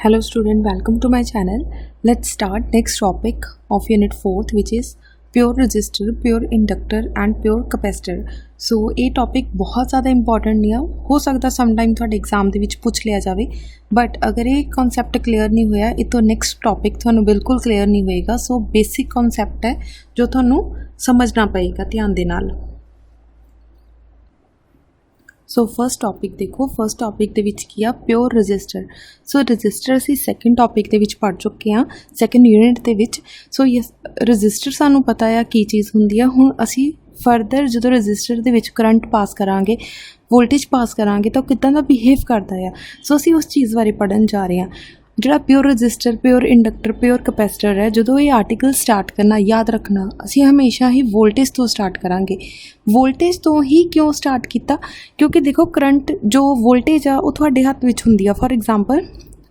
Hello student, welcome to my channel. Let's start next topic of unit 4th which is pure resistor, pure inductor and pure capacitor. So ये topic बहुत ज़्यादा important नहीं है, हो सकता sometime ਤੁਹਾਡੇ exam ਦੇ ਵਿੱਚ ਪੁੱਛ ਲਿਆ ਜਾਵੇ, but अगर ये concept clear नहीं होया ਇਹ तो next topic ਤੁਹਾਨੂੰ ਬਿਲਕੁਲ clear नहीं ਹੋਏਗਾ. So basic concept ਹੈ ਜੋ ਤੁਹਾਨੂੰ ਸਮਝਣਾ ਪਏਗਾ ਧਿਆਨ ਦੇ ਨਾਲ. सो फर्स्ट टॉपिक देखो, फर्स्ट टॉपिक दे विच की आ प्योर रजिस्टर. सो रजिस्टर असी सैकेंड टॉपिक दे विच पढ़ चुके हैं सैकेंड यूनिट दे विच. सो यस रजिस्टर सानू पता है की चीज़ हुंदी है. हुण असी फरदर जो रजिस्टर दे विच करंट पास करांगे, वोल्टेज पास करांगे तो किदां दा बिहेव करदा है. सो असी उस चीज़ बारे पढ़न जा रहे हैं. जिहड़ा pure resistor, pure inductor, pure capacitor है, जो ये आर्टिकल स्टार्ट करना याद रखना असी हमेशा ही वोल्टेज तो स्टार्ट करांगे. वोल्टेज तो ही क्यों स्टार्ट किया? क्योंकि देखो करंट जो वोल्टेज आ वो तुहाडे हत्थ विच हुंदी आ. फॉर एग्जाम्पल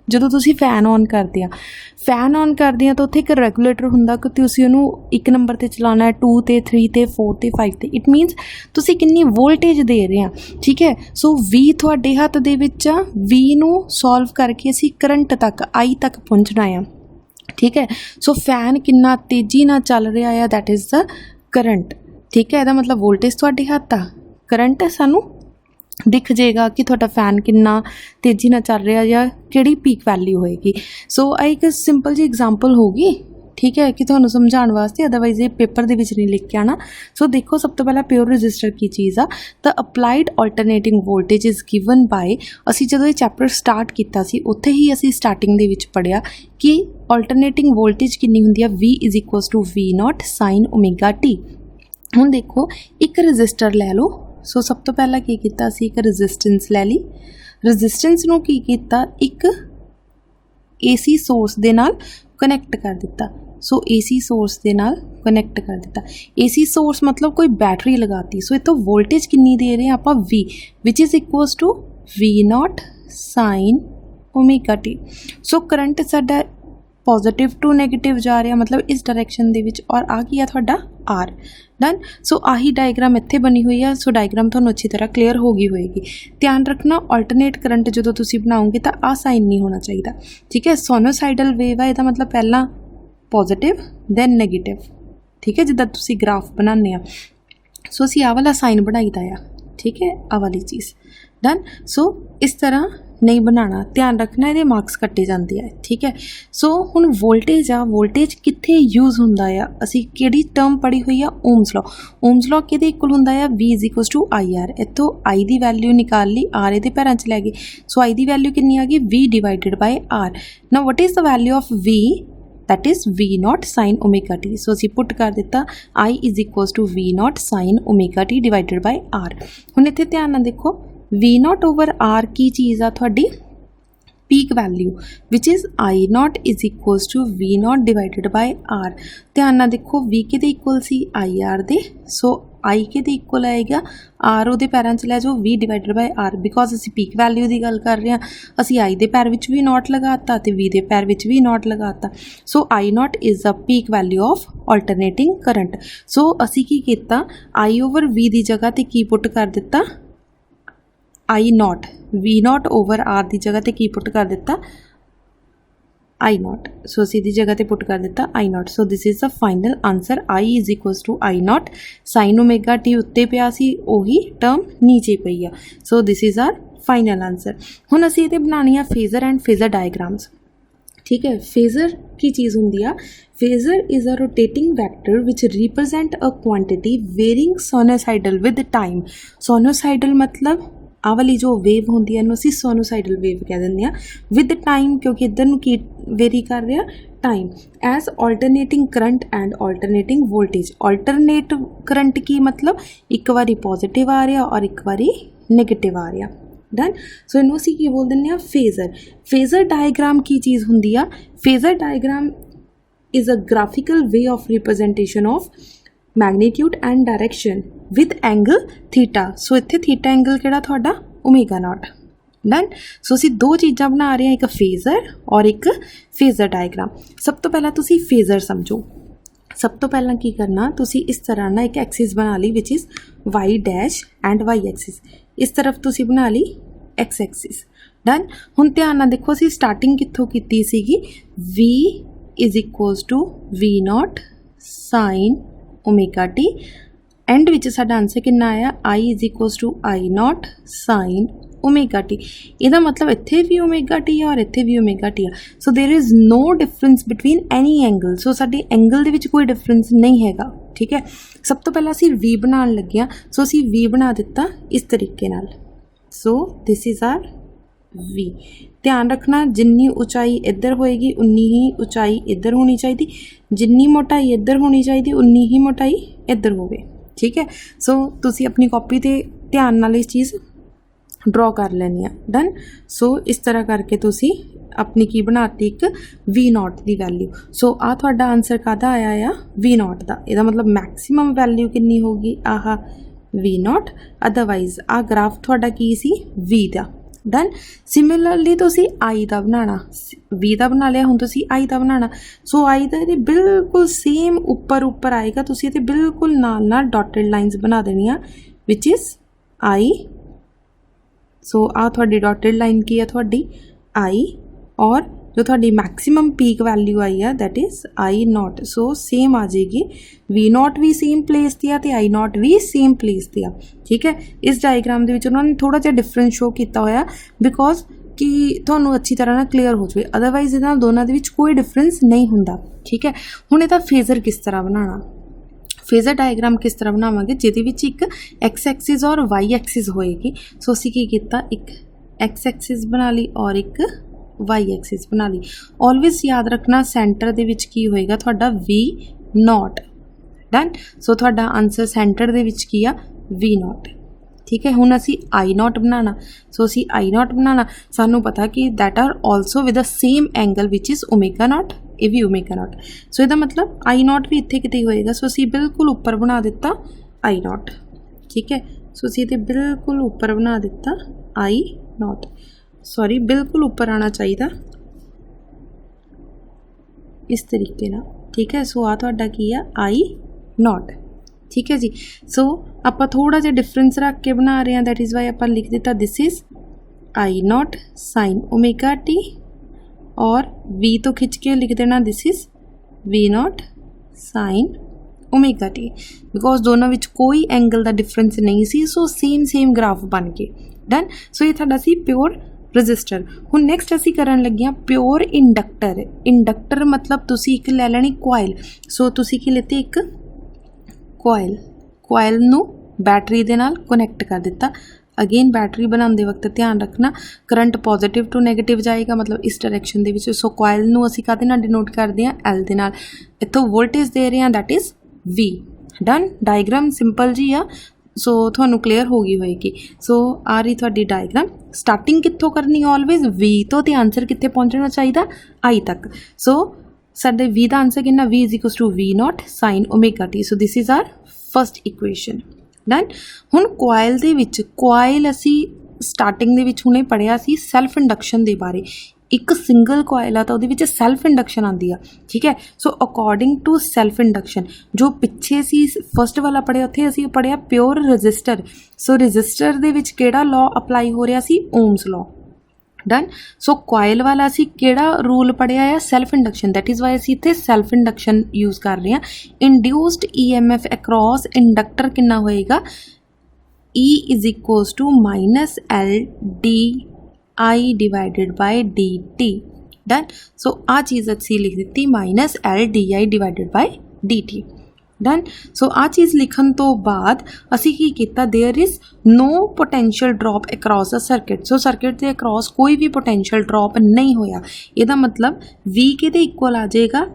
ਜਦੋਂ ਤੁਸੀਂ ਫੈਨ ਔਨ ਕਰਦੇ ਆ ਤਾਂ ਉੱਥੇ ਇੱਕ ਰੈਗੂਲੇਟਰ ਹੁੰਦਾ ਕਿ ਤੁਸੀਂ ਉਹਨੂੰ 1 ਨੰਬਰ 'ਤੇ ਚਲਾਉਣਾ ਹੈ, 2 ਤੇ 3 ਤੇ 4 ਤੇ 5 ਤੇ. ਇਟ ਮੀਨਸ ਤੁਸੀਂ ਕਿੰਨੀ ਵੋਲਟੇਜ ਦੇ ਰਹੇ ਆ. ਠੀਕ ਹੈ. ਸੋ V ਤੁਹਾਡੇ ਹੱਥ ਦੇ ਵਿੱਚ ਆ. V ਨੂੰ ਸੋਲਵ ਕਰਕੇ ਅਸੀਂ ਕਰੰਟ ਤੱਕ I ਤੱਕ ਪਹੁੰਚਣਾ ਆ. ਠੀਕ ਹੈ. ਸੋ ਫੈਨ ਕਿੰਨਾ ਤੇਜ਼ੀ ਨਾਲ ਚੱਲ ਰਿਹਾ ਆ, ਦੈਟ ਇਜ਼ ਦ ਕਰੰਟ. ਠੀਕ ਹੈ. ਇਹਦਾ ਮਤਲਬ ਵੋਲਟੇਜ ਤੁਹਾਡੇ ਹੱਥ ਆ, ਕਰੰਟ ਸਾਨੂੰ दिख जाएगा कि थोड़ा फैन कितना तेज़ी ना चल रहा या किहड़ी पीक वैल्यू होएगी. सो एक सिंपल जी एग्जाम्पल होगी. ठीक है कि तुहानूं समझाउण वास्ते, अदरवाइज ये पेपर दे विच नहीं लिख के आना. सो देखो सब तो पहला प्योर रजिस्टर की चीज़ आ. The applied alternating voltage is given by, असी जदों ये चैप्टर स्टार्ट किया सी उत्थे ही असी स्टार्टिंग दे विच पढ़िया कि अल्टरनेटिंग वोल्टेज कितनी हुंदी है, V is equal to V0 sine omega T. हुण देखो एक रजिस्टर लै लो. सो सब तो पहला की किया सी एक रजिस्टेंस लै ली. रजिस्टेंस नूं की किया एक AC सोर्स दे नाल कनैक्ट कर दिता. सो AC सोर्स दे नाल कनैक्ट कर दिता. AC सोर्स मतलब कोई बैटरी लगाती. सो ये तो वोल्टेज कितनी दे रहे हैं आप V which is equals to V0 sine omega T. So current साडा पॉजिटिव टू नैगेटिव जा रहा, मतलब इस डायरैक्शन दे विच, और आ गया तुहाडा R. डन. सो आही डायग्राम इत्थे बनी हुई है. सो डायग्राम तुहानूं अच्छी तरह क्लीयर हो गई होएगी. ध्यान रखना अल्टरनेट करंट जो तुसीं बनाओगे तो आ साइन नहीं होना चाहिए. ठीक है. सोनोसाइडल वेव है, इसका मतलब पहला पॉजिटिव दैन नैगेटिव. ठीक है. जिद्दां तुसीं ग्राफ बनाने. सो असीं आ वाला साइन बनाईदा आ. ठीक है. आ वाली चीज़. डन. सो इस तरह नहीं बनाना, ध्यान रखना, ये मार्क्स कट्टे जाते हैं. ठीक है. सो हुण वोल्टेज आ, वोल्टेज कित्थे यूज़ हुंदा आ, असीं किहड़ी टर्म पढ़ी हुई है, ओम्स लॉ. ओम्स लॉ किहदे इक्वल हुंदा आ, V is equal to IR. इत्थों I दी वैल्यू निकाल ली, R इहदे पैरां च लै गए. सो I दी वैल्यू कितनी आ गई, V divided by R. Now what is the value of V? That is V0 sine omega T. So असीं पुट कर दिता I is equal to V0 sine omega T divided by R. हुण इत्थे ध्यान नाल देखो, V0 ओवर R की चीज़ आ थोड़ी peak value which is I0 is equals to V0 divided by R. ध्यान ना देखो V के दे इक्वल सी IR दे. सो I के दे इक्वल आएगा R उहदे पैरां च लै जाओ, V divided by R. Because असी पीक वैल्यू की गल कर रहे हैं, असी I दे पैर विच भी नॉट लगाता तो V दे पैर विच भी नॉट लगाता. So I0 is a peak value of alternating current. So असी की कीता, I ओवर V की जगह ते की पुट कर दिता I0, V0 ओवर R की जगह ते की पुट कर दिता I0. सो असी दी जगह ते पुट कर दिता I0. So this is the final answer. I is equals to I0 sine omega T उत्ते पिया सी, ओही टर्म नीचे पई आ. So this is our final answer. हुण असी इहदे बनानी आ फेजर एंड फेजर डायग्राम्स. ठीक है. फेजर की चीज़ होंदी आ, phasor is a rotating vector which represent a quantity varying sinusoidal with time. Sinusoidal मतलब आ वाली जो वेव होंदी है असी सोनोसाइडल वेव कह देंगे विद टाइम, क्योंकि इधर नूं की वेरी कर रहा time. As alternating current and alternating voltage. Alternate current की मतलब एक बारी पॉजिटिव आ रहा और एक बारी नैगेटिव आ रहा. डन. सो इनू असी की बोल देंगे फेजर. फेजर डायग्राम की चीज़ होंदी आ. Phasor diagram is a graphical way of representation of magnitude and direction with angle theta. So इत्थे थीटा एंगल किहड़ा तुहाडा ओमेगा नॉट. डन. सो असीं दो चीज़ां बना रहे हैं, एक फेजर और एक फेजर डायग्राम. सब तो पहला तुसीं फेजर समझो. सब तो पहला की करना, तुसीं इस तरह ना एक एक्सिस बना ली which is Y dash and Y axis. इस तरफ तुसीं बना ली एक्स एक्सिस. डन। हुण ध्यान नाल देखो असीं स्टार्टिंग कित्थों कीती सीगी, v is equals to v not sine omega T, and विच साडा आंसर कितना आया, i is equals to I not sine omega T. इहदा मतलब इत्थे भी ओमेगा टी है और इत्थे भी ओमेगा टी है, so there is no difference between any angle. So साडे एंगल दे विच कोई डिफरेंस नहीं हैगा, ठीक है। सब तो पहला असीं v बनाउण लगे हां, सो असीं v बना दिता इस तरीके नाल। So this is our v। ध्यान रखना जिन्नी उचाई इधर होएगी उन्नी ही उचाई इधर होनी चाहिए, जिन्नी मोटाई इधर होनी चाहिए उन्नी ही मोटाई इधर होवे, ठीक है। सो तुसी अपनी कॉपी ते ध्यान नाल इस चीज़ ड्रॉ कर लेनी है, डन। सो इस तरह करके तुसी अपनी की बनाती एक वी नॉट की वैल्यू। सो आ तुहाडा आंसर कादा आया आ वी नॉट का, इहदा मतलब मैक्सीमम वैल्यू कितनी होगी, आह वी नॉट। अदरवाइज आ ग्राफ तुहाडा की सी वी दा, डन। सिमिलरली तुसी आई का बनाना, वी का बना लिया, हुण तुसी आई का बनाना। सो आई का ये बिल्कुल सेम उपर उपर आएगा, तुसी ये बिल्कुल नाल नाल डॉटेड लाइन्स बना देनियां विच इज़ आई। सो आ थोड़ी डॉटेड लाइन की है थोड़ी आई, और जो थोड़ी मैक्सीमम पीक वैल्यू आई है that is I not. So same आ जाएगी, वी नॉट भी सेम प्लेस दिया तो आई नॉट भी सेम प्लेस दिया, ठीक है। इस डायग्राम के उन्होंने थोड़ा जिहा डिफरेंस शो किया होया बिकॉज कि तुहानू अच्छी तरह ना क्लीयर हो जाए, अदरवाइज इन्हां दोनों के कोई डिफरेंस नहीं हुंदा, ठीक है। हुण इहदा फेजर किस तरह बनाना, फेजर डायग्राम किस तरह बनावांगे जिहदे विच एक एक्स एक्सिस और वाई एक्सिस होएगी। सो असीं की कीता, एक एक्स एक्सिस बना ली और एक वाई एक्सिस बना ली। ऑलवेज याद रखना सेंटर दे विच की होएगा तुहाडा वी नॉट, डन। सो तुहाडा आंसर सेंटर दे विच की आ वी नॉट, ठीक है। हुण असी आई नॉट बनाना, सो असी आई नॉट बनाना, सानू पता कि that are also with the same angle which is omega naught, ये भी ओमेगा नॉट। सो इसका मतलब आई नॉट भी इत्थे किते होएगा। सो असी बिल्कुल उपर बना दिता आई नॉट, ठीक है। सो असी इत्थे बिल्कुल उपर बना दिता आई नॉट, सॉरी बिल्कुल उपर आना चाहिए इस तरीके ना, ठीक है। सो आ तुहाडा की है आई नॉट, ठीक है जी। सो आपां थोड़ा जिहा डिफरेंस रख के बना रहे हैं, दैट इज़ वाई आपां लिख दिता this is I not sine omega T, और वी तो खिंच के लिख देना this is V not sine omega T, because दोनों विच कोई एंगल का डिफरेंस नहीं सी। सो सेम ग्राफ बन के, डन। सो ये तुहाडा सी प्योर रजिस्टर। हुण नैक्सट असी करन लगे हां प्योर इंडक्टर। इंडक्टर मतलब तुसी एक लै लैनी कोयल। सो तुसी की लेते एक कोयल, कोयल नू बैटरी दे नाल कनैक्ट कर दिता। अगेन बैटरी बनाते वक्त ध्यान रखना करंट पॉजिटिव टू नैगेटिव जाएगा, मतलब इस डायरैक्शन दे विच। सो कोयल नू असी काहदे नाल डिनोट करते हैं, एल दे नाल। इत्थों वोल्टेज दे रहे हैं that is V, done. Diagram simple जी आ, सो तुहानू क्लीयर हो गई होएगी। सो आ रही थोड़ी डायग्राम, स्टार्टिंग कित्थों करनी ऑलवेज वी तो, ते आंसर कित्थे पहुँचना चाहिए आई तक। सो साडे वी का आंसर कितना, V is equals to V not sine omega T. So this is our first equation, done. हुण कोयल दे विच, कोयल असी स्टार्टिंग दे विच हुणे पढ़िया सी सैल्फ इंडक्शन दे बारे। एक सिंगल कोयल आ तो उहदे विच सैल्फ इंडक्शन आती है, ठीक है। So according to self induction जो पिछे सी फर्स्ट वाला पढ़िया उत्थे असी पढ़िया प्योर रजिस्टर। सो रजिस्टर दे विच किहड़ा लॉ अपलाई हो रहा सी, Ohm's law, done. So coil वाला असी किहड़ा रूल पढ़िया है, self induction, that is why असी इत्थे सैल्फ इंडक्शन यूज़ कर रहे हैं। इंड्यूस्ड EMF अक्रॉस इंडक्टर कितना होएगा, E is equals to minus LDI divided by DT, done. So आ चीज़ असी लिख दी minus LDI divided by DT, done. So आ चीज़ लिखन तो बाद असी की कीता, there is no potential drop across a circuit. So circuit के अक्रॉस कोई भी पोटेंशियल ड्रॉप नहीं होया। इसका मतलब V के इक्वल आ जाएगा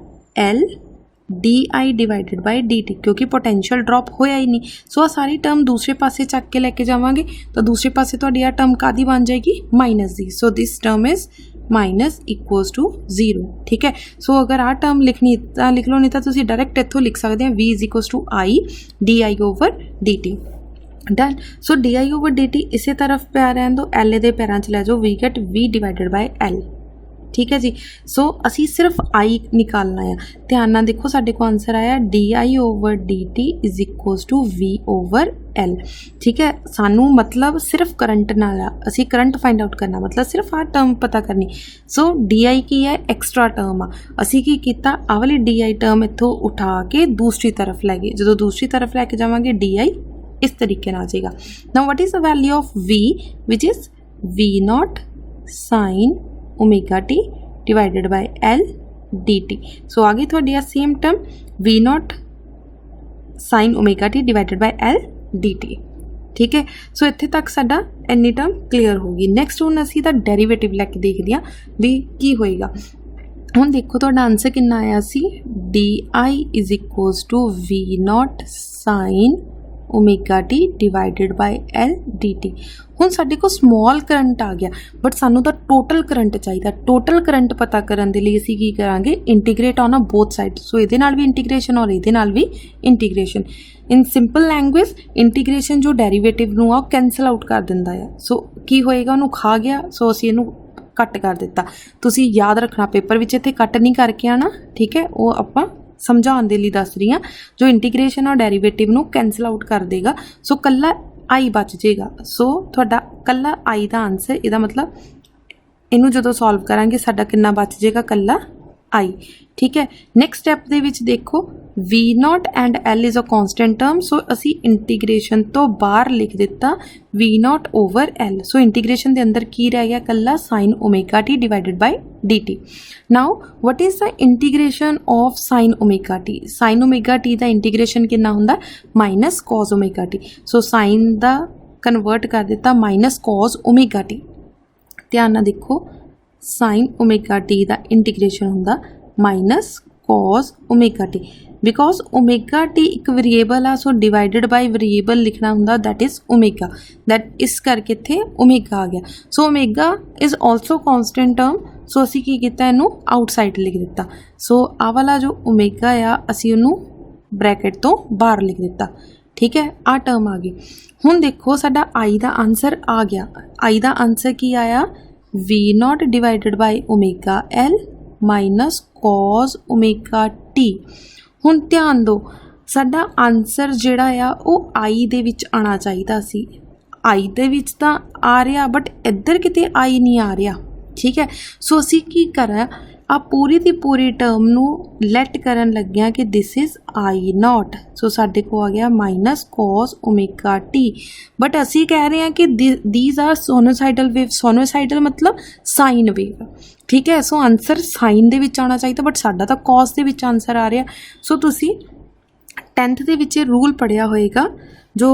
LDI डिवाइडेड बाय DT, क्योंकि पोटेंशियल ड्रॉप होया ही नहीं। सो आ सारी टर्म दूसरे पासे चक के लेके जावांगे तो दूसरे पासे तुहाडी आ टर्म कादी बन जाएगी, माइनस दी। So this term is minus equals to 0, ठीक है। सो अगर आ टर्म लिखनी तो लिख लो, नहीं तो तुसीं डायरैक्ट इत्थों लिख सकते हैं V is equals to I DI over DT, done. So DI over DT इसे तरफ पे आ रहने दो, L दे पैरां च लै जाओ, we get V divided by L, ठीक है जी। सो असी सिर्फ आई निकालना है। ध्यान नाल देखो साडे को आंसर आया di/dt is equals to v over l। ठीक है, सानू मतलब सिर्फ करंट नाल असी करंट फाइंड आउट करना, मतलब सिर्फ आ टर्म पता करनी। सो di की है एक्सट्रा टर्म आ, असी की कीता आ वाली di टर्म इत्थों उठा के दूसरी तरफ लै गए। जदों दूसरी तरफ लैके जावांगे di इस तरीके नाल आ जाएगा। Now what is the value of v which is v0 sin omega T divided by L D T. So आ गई थोड़ी आ same term v0 sin omega T divided by L D T. ठीक है, सो इत्थे तक साडा इन्नी टर्म क्लीयर होगी। नैक्सट हुण असीं दा डेरीवेटिव लैके देखदे हां भी की होएगा। हुण देखो तुहाडा आंसर कितना आया सी D I is equals to v0 sin omega T divided by L D T. हुण साडे को स्मॉल करंट आ गया, बट सानू तो टोटल करंट चाहिए। टोटल करंट पता करन दे लई असीं की करांगे, इंटीग्रेट ऑन बोथ साइड। सो इहदे नाल भी इंटीग्रेशन और इहदे नाल भी integration. In simple language integration जो डेरीवेटिव नूं आ कैंसल आउट कर दिंदा है। सो की होएगा, उहनूं खा गया, सो असीं इहनूं कट कर दिता। तुसीं याद रखना पेपर विच इत्थे कट नहीं करके आना, ठीक है, वो आपां समझाउण दे लई दस रही हाँ। जो इंटीग्रेशन और डेरीवेटिव नूं कैंसल आउट कर देगा, सो कल्ला आई बच जाएगा। सो तुहाडा कल्ला आई दा आंसर, इहदा मतलब इनू जदों सॉल्व करांगे साडा कितना बच जाएगा, कल्ला आई। ठीक है, नैक्सट स्टैप दे विच देखो v0 and l is a constant term. So असी इंटीग्रेशन तो बाहर लिख दिता v0 over l। So integration दे अंदर की रह गया, कल्ला sin omega T divided by dt। Now what is the integration of sin omega T? sin omega T दा इंटीग्रेशन कितना हुंदा, minus cos omega T. So sin दा कन्वर्ट कर दिता माइनस cos ओमेगा टी। ध्यान नाल देखो sin ओमेगा टी दा इंटीग्रेशन हुंदा minus cos omega T. Because omega T एक वेरीएबल आ, सो डिवाइडेड बाय वेरीएबल लिखना हुंदा, दैट इज़ ओमेगा। दैट इस करके इत्थे ओमेगा आ गया। So omega is also constant term. So असी की कीता, इनू आउटसाइड लिख दिता। सो आ वाला जो ओमेगा आ असी उन्नू ब्रैकेट तो बाहर लिख दिता। ठीक है, आ टर्म आ गई। हुण देखो साडा आई दा आंसर आ गया। आई दा आंसर की आया v0 divided by omega L minus cos omega T. हुण ध्यान दो साडा आंसर जिहड़ा आ वो आई दे विच आना चाहिदा सी। आई दे विच तां आ रहा, बट इधर किते आई नहीं आ रहा। ठीक है, सो असी की करा, आ पूरी दी पूरी टर्म नू लैट करन लग्या कि दिस इज़ आई नॉट। सो साडे को आ गया minus cos omega T. But असी कह रहे हैं कि दीज आर सोनोसाइडल वेव। सोनोसाइडल मतलब साइन वेव। ठीक है, सो आंसर साइन दे विच आना चाहिए, बट साडा तां cos दे विच आंसर आ रहा। सो तुसी 10th दे विच रूल पढ़िया होएगा, जो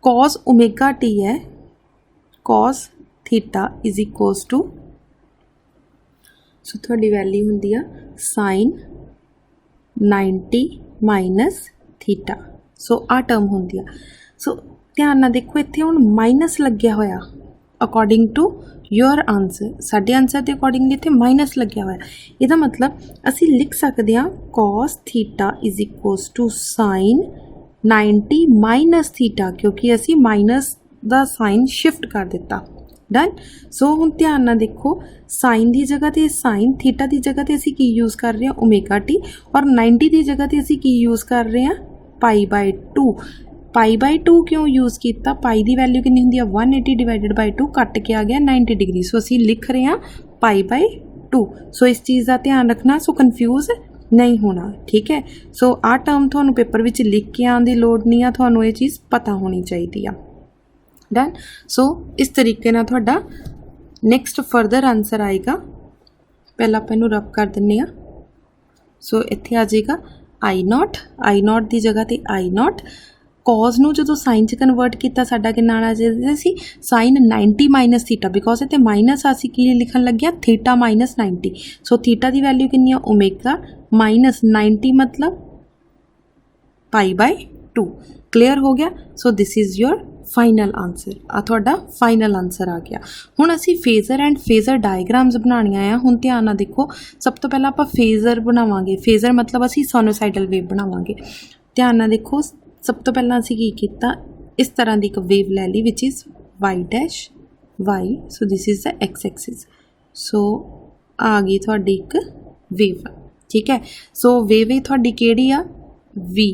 cos ओमेगा टी है, cos theta is equals to, so थोड़ी वैल्यू होंदी आ sin 90 माइनस थीटा। सो आ टर्म होंदी आ। सो ध्यान ना देखो इत्थे हुण माइनस लग्या होया अकॉर्डिंग टू योर आंसर। साडे आंसर के अकॉर्डिंगली इत्थे माइनस लग्या होया। इहदा मतलब असी लिख सकते हैं cos theta is equals to sin 90 minus theta, क्योंकि असी माइनस दा साइन शिफ्ट कर दिता। डन। सो हुण ध्यान ना देखो साइन की जगह ते साइन, थीटा की जगह ते असी की यूज़ कर रहे हैं ओमेगा टी, और 90 की जगह ते असी की यूज़ कर रहे हैं π/2। π/2 क्यों यूज़ किया? पाई की वैल्यू कितनी होंदी है 180 डिवाइडेड बाय 2, कट के आ गया 90 डिग्री। सो असी लिख रहे हैं π/2। सो इस चीज़ का ध्यान रखना, सो कन्फ्यूज़ नहीं होना। ठीक है, सो आ टर्म थानू पेपर विच लिख के आने की लोड़ नहीं है, थानू ये चीज़ पता होनी चाहिए आ। डन। सो इस तरीके ना थोड़ा नैक्सट फर्दर आंसर आएगा। पहला आप इनू रब कर दिंने आ। सो इत्थे आ जाएगा आई नॉट की जगह ते आई नॉट। कॉज नू जो साइन च कन्वर्ट किया साडा कितना आना चाहिए सी साइन 90 माइनस थीटा, बिकॉज इतने माइनस असी की लिखन लगे थीटा माइनस 90। सो थीटा की वैल्यू कितनी है ओमेगा माइनस 90 मतलब π/2। क्लियर हो गया। So this is your final answer. आ थोड़ा फाइनल आंसर आ गया। हुण असी फेजर एंड फेजर डायग्राम्स बनानियां आ। हुण ध्यान नाल देखो, सब तो पहला आपां फेजर बनावांगे। फेजर मतलब असी साइनोसाइडल वेव बनावांगे। ध्यान नाल देखो, सब तो पहला असी की कीता, इस तरह की एक वेव लै ली which is y dash y। So this is the x axis. So आ गई तुहाडी एक वेव, ठीक है। सो वेव ही तुहाडी किहड़ी आ, वी।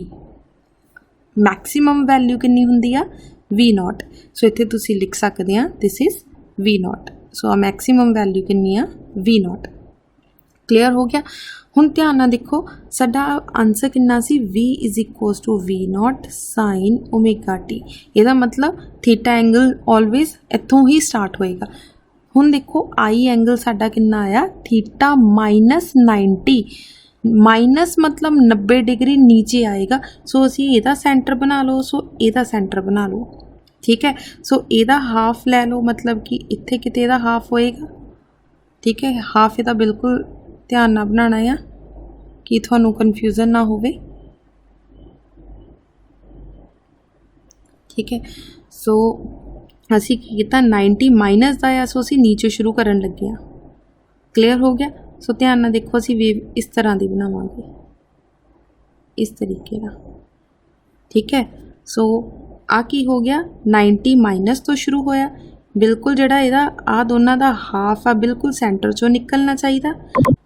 मैक्सीमम वैल्यू कितनी हुंदी आ, वी नॉट। सो इत्थे तुसीं लिख सकदे आ this is V not. So आ मैक्सीमम वैल्यू कितनी आ, वी नॉट। क्लीयर हो गया। हुण ध्यान नाल देखो साडा आंसर कितना सी, V is equals to V not sine omega T. ਇਹਦਾ मतलब थीटा एंगल ऑलवेज इत्थों ही स्टार्ट होएगा। हुण देखो आई एंगल साडा कितना आया, थीटा माइनस 90। माइनस मतलब 90 डिग्री नीचे आएगा। सो असी ਇਹਦਾ सेंटर बना लो, सो ਇਹਦਾ सेंटर बना लो, ठीक है। सो ਇਹਦਾ हाफ लै लो, मतलब कि इत्थे किते ਇਹਦਾ हाफ होएगा, ठीक है। हाफ ਇਹਦਾ बिल्कुल ध्यान ना बनाना है कि थोनों कन्फ्यूजन ना होवे, ठीक है। सो असी की कीता 90 माइनस दा आ, सो असी नीचे शुरू करन लगे हाँ। क्लीयर हो गया। सो ध्यान ना देखो असी वेव इस तरह की बनावांगे, इस तरीके का, ठीक है। सो आ की हो गया, 90 माइनस तो शुरू होया, बिल्कुल जिहड़ा इहदा आ दोनों का हाफ आ बिल्कुल सेंटर चों निकलना चाहिए,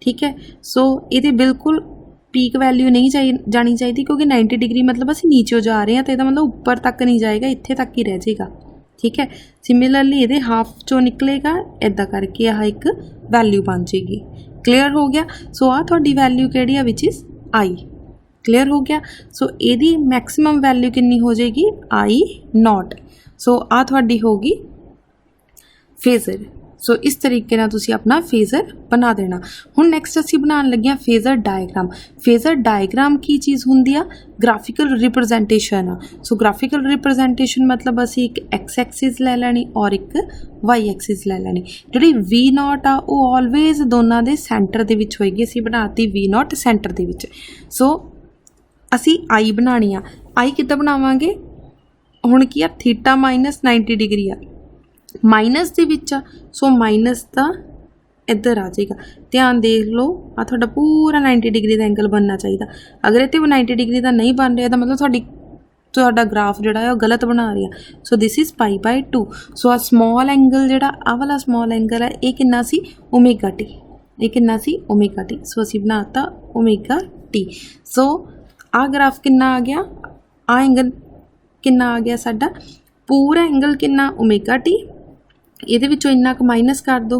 ठीक है। सो ये बिल्कुल पीक वैल्यू नहीं जानी चाहिए, क्योंकि 90 डिग्री मतलब असीं नीचे जा रहे हैं, तो इसका मतलब ऊपर तक नहीं जाएगा, इत्थे तक ही रह जाएगा, ठीक है। सिमिलरली ये हाफ चों निकलेगा, इदा करके यह एक वैल्यू बन जाएगी। क्लीयर हो गया। सो आ तुहाडी वैल्यू किहड़ी आ, विच इज़ आई। क्लीयर हो गया। सो ਇਹਦੀ मैक्सीमम वैल्यू कितनी हो जाएगी, आई नॉट। सो आ तुहाडी होगी फेजर। सो इस तरीके नाल तुसी अपना फेजर बना देना। हुण नैक्सट असीं बनाउण लगे हां फेजर डायग्राम। फेजर डायग्राम की चीज़ हुंदी आ, ग्राफिकल रिप्रजेंटेशन आ। सो ग्राफिकल रिप्रजेंटेशन मतलब असीं एक एक्स एक्सिस लै लैनी और एक वाई एक्सिस लै लैनी। जिहड़ी वी नॉट आ वो ऑलवेज दोनों दे सेंटर दे विच होएगी। असीं बनाती वी नॉट सेंटर दे विच। सो असीं आई बनानी आ। आई किद्दां बनावांगे, हुण की आ, थीटा माइनस 90 डिग्री आ, माइनस दे विच आ। सो माइनस दा इधर आ जाएगा। ध्यान देख लो, आ तुहाडा पूरा 90 डिग्री का एंगल बनना चाहिए। अगर इत्थे 90 डिग्री का नहीं बन रहा, तो मतलब तुहाडा ग्राफ जिहड़ा है गलत बना रही है। So this is pi by 2। So आ स्मॉल एंगल जिहड़ा आ वाला स्मॉल एंगल है, ये कितना सी, ओमेगा टी। ये कितना सी, ओमेगा टी। सो असीं बनाता ओमेगा टी। सो आ ग्राफ कितना आ गया, आ एंगल कितना आ गया साडा, पूरा एंगल कितना, ओमेगा टी। ਇਹਦੇ ਵਿੱਚੋਂ ਇੰਨਾ ਕੁ माइनस कर दो,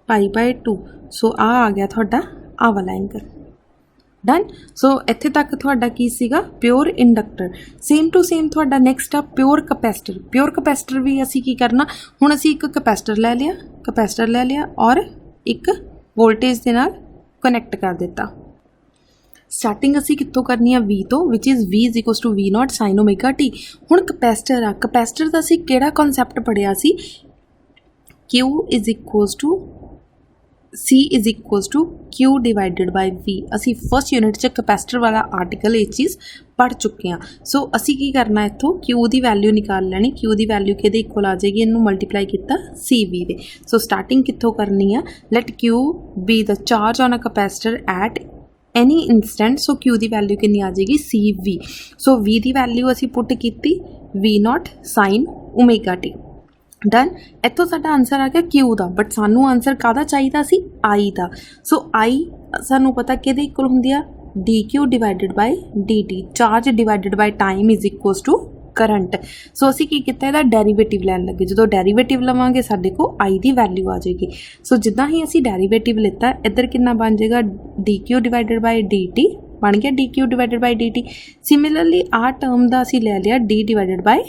पाई बाय 2। सो आ गया ਤੁਹਾਡਾ आ वाला एंगल। डन। सो ਇੱਥੇ तक ਤੁਹਾਡਾ ਕੀ ਸੀਗਾ, pure inductor. Same to same ਤੁਹਾਡਾ नैक्सट आ प्योर कैपेसिटर। प्योर कैपेसिटर भी ਅਸੀਂ ਕੀ करना, ਹੁਣ ਅਸੀਂ ਇੱਕ कैपेसिटर ਲੈ लिया और एक वोल्टेज ਦੇ ਨਾਲ कनैक्ट कर दिता। स्टार्टिंग असी कितों करनी है, वी तो, which is V is equals to V not sine omega T. हुण कैपेसिटर आ, कैपेसिटर का असी किहड़ा कॉन्सैप्ट पढ़िया सी, Q is equals to C is equals to Q divided by V। असी फर्स्ट यूनिट च कैपेसिटर वाला आर्टिकल ये चीज़ पढ़ चुके हैं। सो असी की करना, इत्थों Q की वैल्यू निकाल लैनी। Q की वैल्यू किहदे इक्वल आ जाएगी, इनू मल्टीप्लाई किया CV दे। सो स्टार्टिंग कित्थों करनी है, let Q be the charge on a capacitor at any instant. So Q की वैल्यू कितनी आ जाएगी, CV। सो V की वैल्यू असी पुट की V not sine omega T. Done. इत्थों साडा आंसर आ गया Q का, बट सानू आंसर काहदा चाहिदा सी, I का। सो I सानू पता किहदे इक्वल हुंदी आ, DQ divided by DT। Charge divided by time is equals to current. So असी की किया, इहदा डेरीवेटिव लैन लगे। जो डेरीवेटिव लवांगे साडे को I की वैल्यू आ जाएगी। सो जिद्दां ही असी डेरीवेटिव लिता, इधर कितना बन जाएगा, DQ डिवाइडेड बाय DT बन गया, DQ divided by DT। Similarly आ टर्म का असी ले लिया D divided by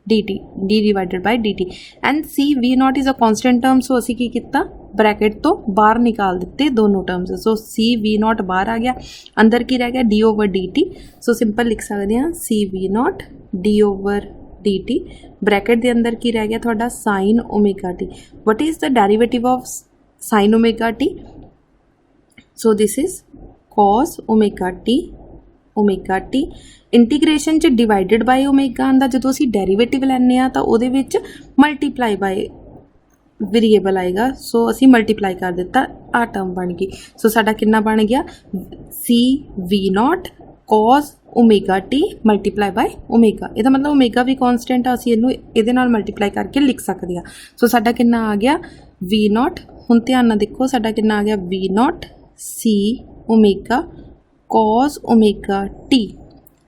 dt, d divided by dt and c v not is a constant term. So असी की किया, ब्रैकेट तो बाहर निकाल दिते दोनों terms. So c v not बाहर आ गया, अंदर की रह गया d over dt। So simple लिख सकते हैं c v not d over dt, bracket के अंदर की रह गया थोड़ा sign omega T. What is the derivative of sine omega T, so this is cos omega T. Omega T integration च डिवाइडेड बाय ओमेगा आंदा, जो असी डेरीवेटिव लैने आ तो उहदे विच मल्टीप्लाई बाय वेरीएबल आएगा। सो असी मल्टीप्लाई कर दिता, आ टर्म बन गई। सो साडा कितना बन गया, C V not cos omega T multiply by omega. इसदा मतलब ओमेगा भी कॉन्स्टेंट आ, असी इहनूं इहदे नाल मल्टीप्लाई करके लिख सकते हैं। सो साडा कितना आ गया, वी नॉट ਹੁਣ ਧਿਆਨ ਨਾਲ ਦੇਖੋ ਸਾਡਾ ਕਿੰਨਾ ਆ ਗਿਆ V0 C omega cos omega t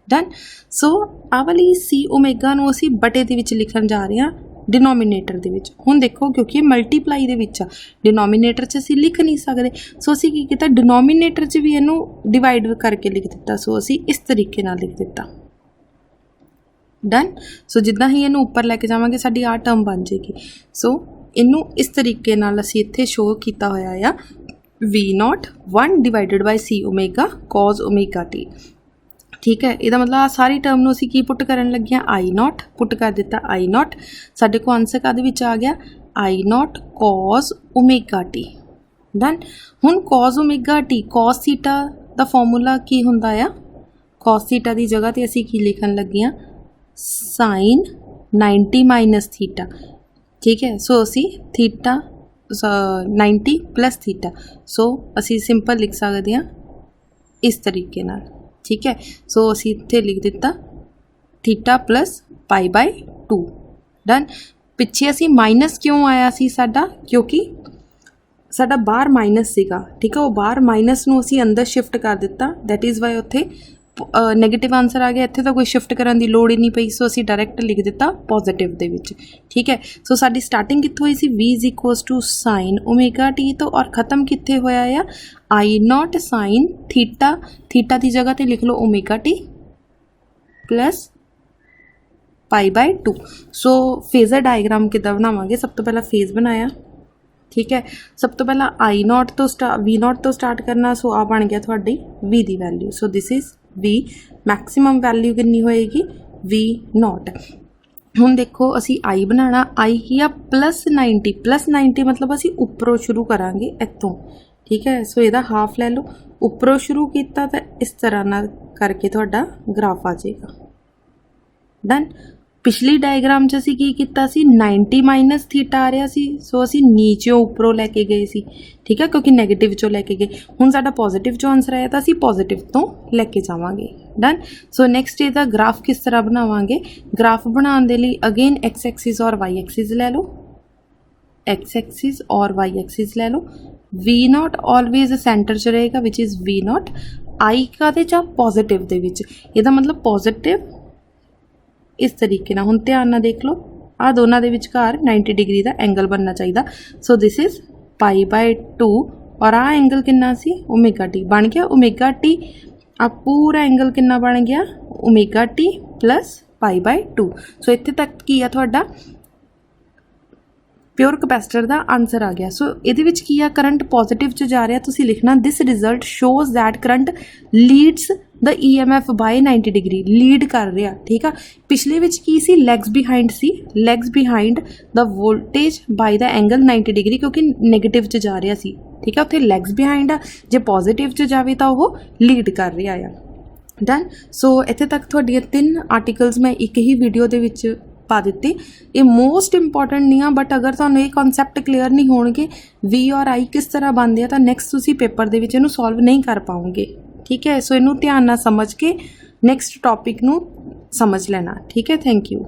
done. So आ वाली C ओमेगा ਨੂੰ ਅਸੀਂ ਬਟੇ ਦੇ ਵਿੱਚ ਲਿਖਣ ਜਾ ਰਹੇ ਹਾਂ डिनोमीनेटर ਦੇ ਵਿੱਚ। ਹੁਣ ਦੇਖੋ ਕਿਉਂਕਿ ਮਲਟੀਪਲਾਈ ਦੇ ਵਿੱਚ ਆ, डिनोमीनेटर 'ਚ ਅਸੀਂ ਲਿਖ ਨਹੀਂ ਸਕਦੇ, ਸੋ ਅਸੀਂ ਕੀ ਕੀਤਾ डिनोमीनेटर 'ਚ ਵੀ ਇਹਨੂੰ डिवाइड करके लिख दिता। सो ਅਸੀਂ इस तरीके ਨਾਲ लिख दिता डन। सो जिद्दां ही ਇਹਨੂੰ ਉੱਪਰ ਲੈ ਕੇ ਜਾਵਾਂਗੇ ਸਾਡੀ ਆ ਟਰਮ ਬਣ ਜਾਏਗੀ। ਸੋ ਇਹਨੂੰ ਇਸ ਤਰੀਕੇ ਨਾਲ ਅਸੀਂ ਇੱਥੇ ਸ਼ੋ ਕੀਤਾ ਹੋਇਆ ਆ V0 1 divided by C omega cos omega t। ठीक है, ਇਹਦਾ मतलब आ सारी टर्म ਨੂੰ ਅਸੀਂ ਕੀ ਪੁੱਟ ਕਰਨ ਲੱਗੇ ਆ I0 ਪੁੱਟ ਕਰ ਦਿੱਤਾ I0। ਸਾਡੇ ਕੋਲ ਆਨਸਰ ਕਾਦੇ ਵਿੱਚ ਆ ਗਿਆ I0 cos omega t done. ਹੁਣ cos omega t cos theta ਦਾ ਫਾਰਮੂਲਾ ਕੀ ਹੁੰਦਾ ਆ cos थीटा ਦੀ ਜਗ੍ਹਾ ਤੇ ਅਸੀਂ ਕੀ ਲਿਖਣ ਲੱਗੇ ਆ sin 90 माइनस थीटा। ठीक है, सो असी थीटा 90 प्लस थीटा, सो असी सिंपल लिख सकते हैं इस तरीके नाल। ठीक है, सो असी इत्थे लिख दिता theta plus pi by 2 done. पिछे असी माइनस क्यों आया सी साडा, क्योंकि साडा बाहर माइनस सीगा। ठीक है, वो बाहर माइनस नूं असी अंदर शिफ्ट कर दिता, दैट इज़ वाई उत्थे नैगेटिव आंसर आ गया। इत्थे तो कोई शिफ्ट करन दी लोड़ ही नहीं पई, सो असी डायरैक्ट लिख दिता पॉजिटिव दे विच। ठीक है, सो साडी स्टार्टिंग कित्थों होई सी V is equals to sine omega T तो, और ख़त्म कित्थे होया आ I0 साइन थीटा। थीटा की जगह ते लिख लो omega T plus pi by 2। So phasor diagram किद्दां बनावांगे, सब तो पहला फेज बनाया। ठीक है, सब तो पहला I0 तो V0 तो स्टार्ट करना। सो आ बन गया थोड़ी V की value. So this is V, maximum value कितनी होएगी V0। हुण देखो असी I बनाना, I की आ प्लस 90 मतलब असी उपरों शुरू करांगे इत्थों। ठीक है, सो इहदा हाफ ले लो, उपरों शुरू किया तो इस तरह ना करके तुहाडा ग्राफ आ जाएगा डन। पिछली डायग्राम च असी की कीता सी 90 माइनस थीटा आ रहा सी, सो असी नीचे उपरों लैके गए सी। ठीक है, क्योंकि नैगेटिव चों लैके गए। हुण साडा पॉजिटिव चों आंसर आया तो असी पॉजिटिव तो लैके जावांगे डन। सो नैक्सट इहदा ग्राफ किस तरह बनावांगे, ग्राफ बनाउण दे लई अगेन एक्स एक्सिस और वाई एक्सिस लै लो, एक्स एक्सिस और वाई एक्सिस लै लो। V0 ऑलवेज सेंटर च रहेगा विच इज़ V0। आई काहदे च पॉजिटिव दे विच, इहदा मतलब पॉजिटिव इस तरीके ना। हुण ध्यान नाल देख लो, आ दोनों के विचकार 90 डिग्री का एंगल बनना चाहिए। सो दिस इज़ पाई बाय 2 और आ एंगल कितना सी ओमेगा टी बन गया ओमेगा टी। आ पूरा एंगल कितना बन गया omega T plus pi by 2। सो इत्थे तक की है तुहाडा प्योर कैपेसिटर का आंसर आ गया। सो ये की आ करंट पॉजिटिव च जा रहा, तुसी लिखना this result shows that current leads the EMF by 90 degree, lead कर रहा। ठीक है, पिछले विच की सी लैग्स बिहाइंड सी, lags behind the voltage by the angle 90 degree, क्योंकि नैगेटिव च जा रहा सी। ठीक है, उत्थे लैग्स बिहाइंड आ, जे पॉजिटिव च जावे तो वह लीड कर रहा है डन। सो इत्थे तक तुहाडियां 3 आर्टिकल्स मैं एक ही वीडियो दे विच पा दिते। ये मोस्ट इंपॉर्टेंट नहीं है, बट अगर तुहानूं ये कॉन्सैप्ट क्लीयर नहीं होणगे V और I किस तरह बनते हैं तो नैक्सट तुसीं पेपर दे विच इहनूं सॉल्व नहीं कर पाओगे। ठीक है, सो इहनूं ध्यान नाल समझ के नैक्सट टॉपिक नूं समझ लेना। ठीक है, थैंक यू।